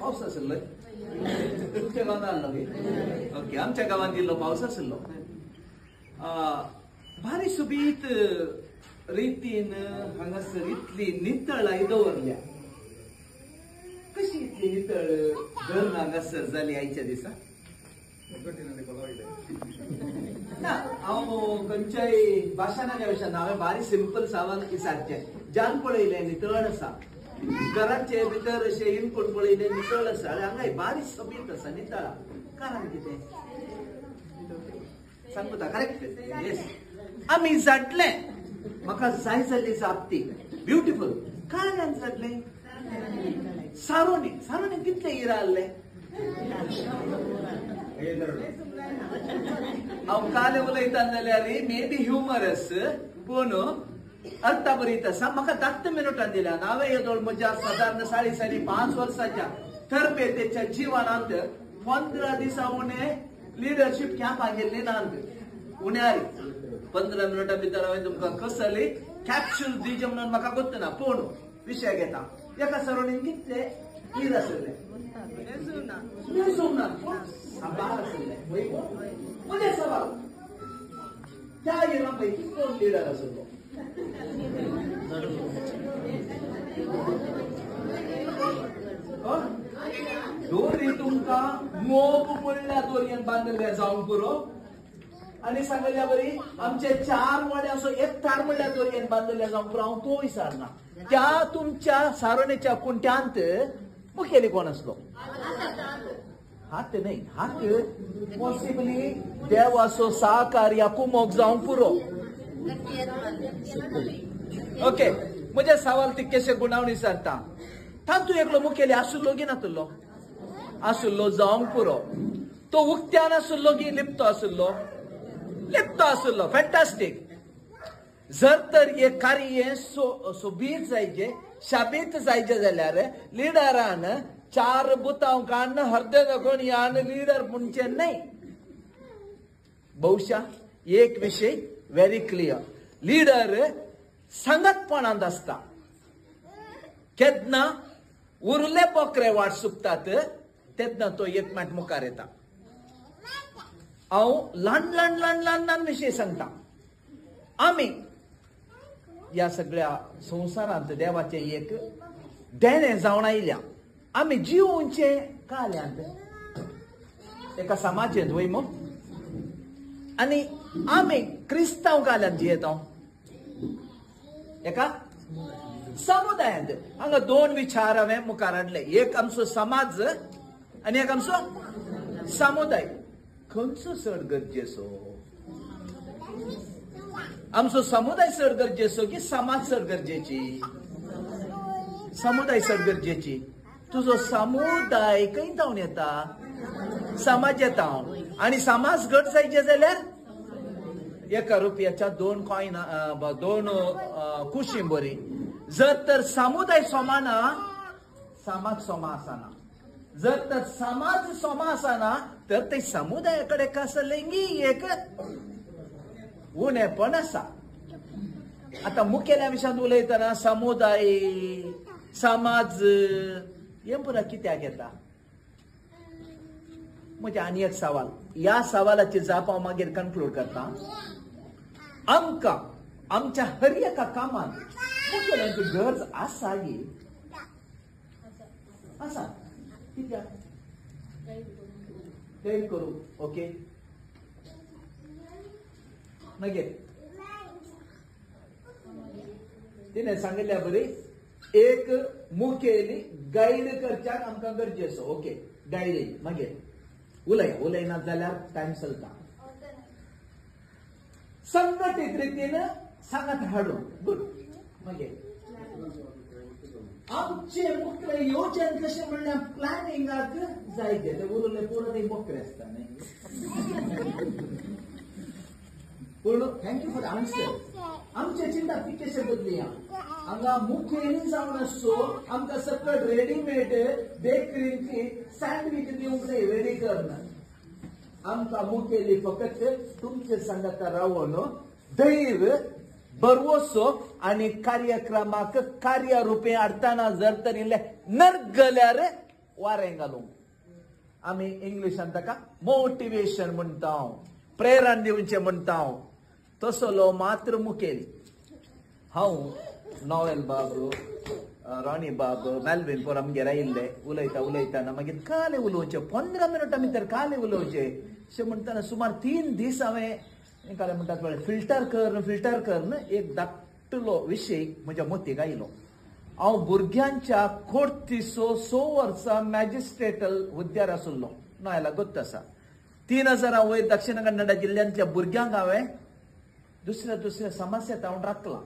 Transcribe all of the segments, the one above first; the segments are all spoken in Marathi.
पाऊस आसल्लो तुमच्या गावात आलो ओके आमच्या गावात गेल्लो पाऊस आसल्लो भारी सुबीत रितीन हांगासर इतली नितळाई दवरल्या कशी इतली नितळ धरण हांगासर जाली आयच्या दिसा ना हांव खंयच्याय भाशणाच्या विशयान हांवें बारी सिंपल सवाल विचारचे ज्यान पळयले नितळ आसा घराचे भितर अशें इनपूट पळयले नितळ आसा आनी हांगा बारी सोबीत आसा नितळा कारण कितें सांग पता करेक्ट येस आमी जातले म्हाका जाय जाल्ली जापती ब्युटिफूल काळ्यान जातले सारोनी कितले हिरा आहले हांव काले उलयता जाल्यार मे बी ह्युमरस पूण अर्थ बरीत आसा म्हाका 10 मिनटां दिल्या हांवें येदोळ म्हज्या सादारण 5.5 वर्साच्या तरबेतेच्या जिवनांत 15 दिसा उणे लिडरशिप कॅम्पाक गेल्ली नांत उण्यारी 15 मिनटां भितर हांवें तुमकां कसली कॅप्सूल दिवचे म्हणून म्हाका गोत्त ना पूण विशय घेता एका सरोनीन कितले हीर आसले मेजूना सांबार आसले म्हणजे सवाल त्या हिरा पैकी कोण लिडर आसलो दोरी तुमकां मोग पडल्या दोरयेन बांदल्या जावंक पुरो आनी सांगल्या बरी आमचे 4 वडे असो एकठार म्हणल्या दोरयेन बांदल्या जावंक पुरो हांव तो विचारना त्या तुमच्या सारोणेच्या कुंट्यांत मुखेली कोण आसलो हात नाही हात पॉसिबली देवाचो सहकार्य कुमोग जावंक पुरो ओके म्हजे सवाल तितकेशे गुणावण विचारता तातूं एकलो मुखेली आसुल्लो की नासुल्लो आसुल्लो जावंक पुरो तो उक्त्यान आसुल्लो की लिप्तो आसुल्लो फॅन्टास्टीक जर तर हे कार्य सोबीत जायचे शाबीत जायचे जाल्यार लिडरान 4 बुतांव काडन हर्दे दाखोवन यान लिडर म्हणचे नाही बहुशा एक विषय व्हेरी क्लियर लीडर संगतपणांत आसता केदना उरले बोकरे वाट सुकतात तेदना तो एकमेट मुखार येता हांव ल्हान विशय सांगता आमी या सगळ्या संवसारांत देवाचे एक देणे जावन आयल्या आमी जिवोवचे काल्यांत एका समाजेंत वयमो आनी आमी क्रिस्तांव काल्यांत जियेता एका समुदायांत हांगा 2 विचार हांवें मुखार हाडले एक आमचो समाज आनी एक आमचो समुदाय खंयचो चड गरजेचो आमचो समुदाय चड गरजेचो की समाज चड गरजेची समुदाय चड गरजेची तुजो समुदाय खंय जावन येता समाज येता आनी समाज घट जायचे जाल्यार 1 रुपयाच्या 2 कॉइन 2 कुशी बरी जर तर समुदाय सोमाना समाज सोमा आसना जर तर समाज सोमा आसना तर ते समुदायाकडे कसं लेंगी एक उणेपण आसा आता मुखेल्या विशयान उलयतना समुदाय समाज हे पुरा कित्याक येता म्हणजे आनी एक सवाल या सवालाची जाप हांव मागीर कन्क्लूड करता आमकां आमच्या हर एका कामात मुखेल्यांची गरज आसा ही आसा कित्याक हेल्प करू ओके मागीर तिने सांगिल्ल्या बरी एक मुखेली गाईड करच्याक आमकां गरजेचो ओके गायडींग मागीर उलयना जाल्यार टायम चलता संघटीत रितीन सांगत हाडून गुड मागीर आमचे मुखेल येवचें कशें म्हणल्यार प्लॅनिंगाक जायते ते उरले पुरो ते बोकरे आसता न्ही पूण थँक्यू फॉर आन्सर आमचे चिंता कितकेशे बदलिया हांगा मुखेली जावन आसचो आमकां सकट रेडीमेड बेकरींतली सँडवीच दिवंक न्ही रेडी करना आमकां मुखेली फकत तुमचे सांगाता रावून धैर्य बरवोसो आनी कार्यक्रमाक कार्य रुपे हाडटाना जर तर इल्ले नर्क जाल्यार वारें घालूंक आमी इंग्लिशान ताका मोटिवेशन म्हणटा प्रेरण दिवचें म्हणटा तसलो मात्र मुखेल हांव नॉवेल बाब राणी बाब मेल्विन पोर आमगेर आयिल्ले उलयताना मागीर काले उलोवचे 15 मिनटां भितर काले उलोवचे अशें म्हणटाना सुमार 3 दीस हांवें काले म्हणटात फिल्टर कर एक धाकटलो विशय म्हज्या मतीक आयलो हांव भुरग्यांच्या कोर्टिसो 6 वर्सां मॅजिस्ट्रेटल हुद्द्यार आशिल्लो नॉयला गोत्त आसा 3000 वयर दक्षिण कन्नड जिल्ल्यांतल्या भुरग्यांक हांवें दुसऱ्या समस्या तावन राखला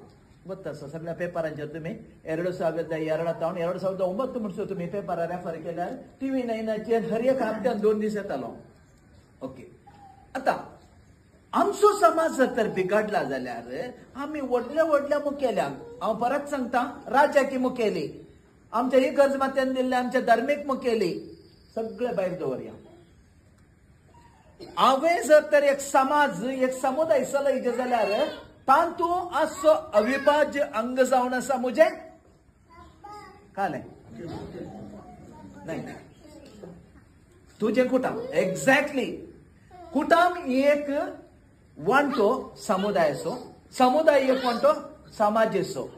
गोत्त आसा सगळ्या पेपरांचेर तुमी 2009 म्हणसर तुमी पेपरां रेफर केल्यार TV9 हर एक हप्त्यान 2 दीस येतालो ओके आतां आमचो समाज जर तर बिघडला जाल्यार आमी व्हडल्या मुखेल्यांक हांव परत सांगता राजकी मुखेली आमच्या ही गरज मातेन दिल्ले आमच्या धर्मीक मुखेली सगळे भायर दवरया हांवें जर तर एक समाज एक समुदाय चलयचे जाल्यार तातूंत असो अविभाज्य अंग जावन आसा म्हजें कालें नाही तुझे कुटुंब एक्झॅक्टली कुटुंब एक वणटो समुदाय असो समुदाय एक वणटो समाज असो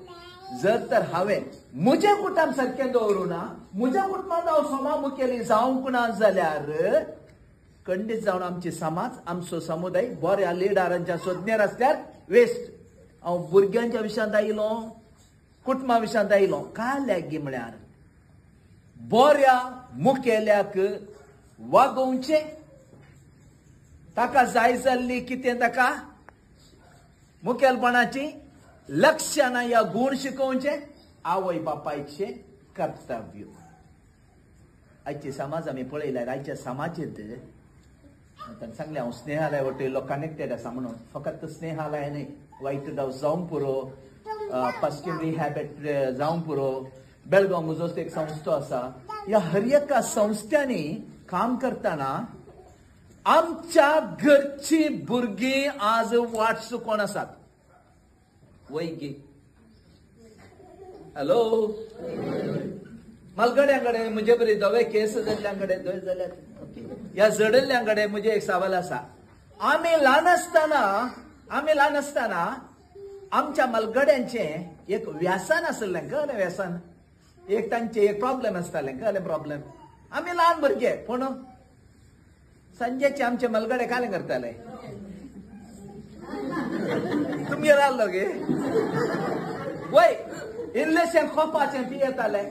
जर तर हांवें म्हजें कुटुंब सारकें दवरूं ना म्हज्या कुटुंबांत हांव समा मुखेली जावंक ना जाल्यार खंडीत जावन आमची समाज आमचो समुदाय बऱ्या लिडरांच्या सोदण्यार आसल्यार वेस्ट हांव भुरग्यांच्या विशयांत आयलो कुटुंबा विशयांत आयलो काल्याक गी म्हळ्यार बऱ्या मुखेल्याक वागोवचें ताका जाय जाल्ली कितें ताका मुखेलपणाची लक्षणां या गूण शिकोवचे आवय बापायचे कर्तव्य आयचे समाज आमी पळयल्यार आयच्या समाजीत सांगलें हांव स्नेहालय वटयलो कनेक्टेड आसा म्हणून फकत स्नेहालय न्ही वायट डाव जावंक पुरो पश्चिम रिहॅबिट जावंक पुरो बेळगांव म्हजो एक संस्थो आसा ह्या हर एका संस्थांनी काम करतना आमच्या घरची भुरगीं आज वाट चुकोवन आसात वैगी हॅलो मलगड्यांकडे म्हजे बरी धवे केस जाल्ल्यांकडे धंय जाल्यात ह्या जडल्ल्यांकडे म्हजे एक सवाल आसा आमी ल्हान आसतना आमच्या मलगड्यांचें एक व्यसन आसलें कळ्ळें व्यसन एक तांचें एक प्रॉब्लेम आसतालें कळ्ळें प्रॉब्लेम आमी ल्हान भुरगे पूण संजेचे आमचे मलगडे काले करताले तुमगे रावलो गे वय इल्लेशें खोपाचें पियेताले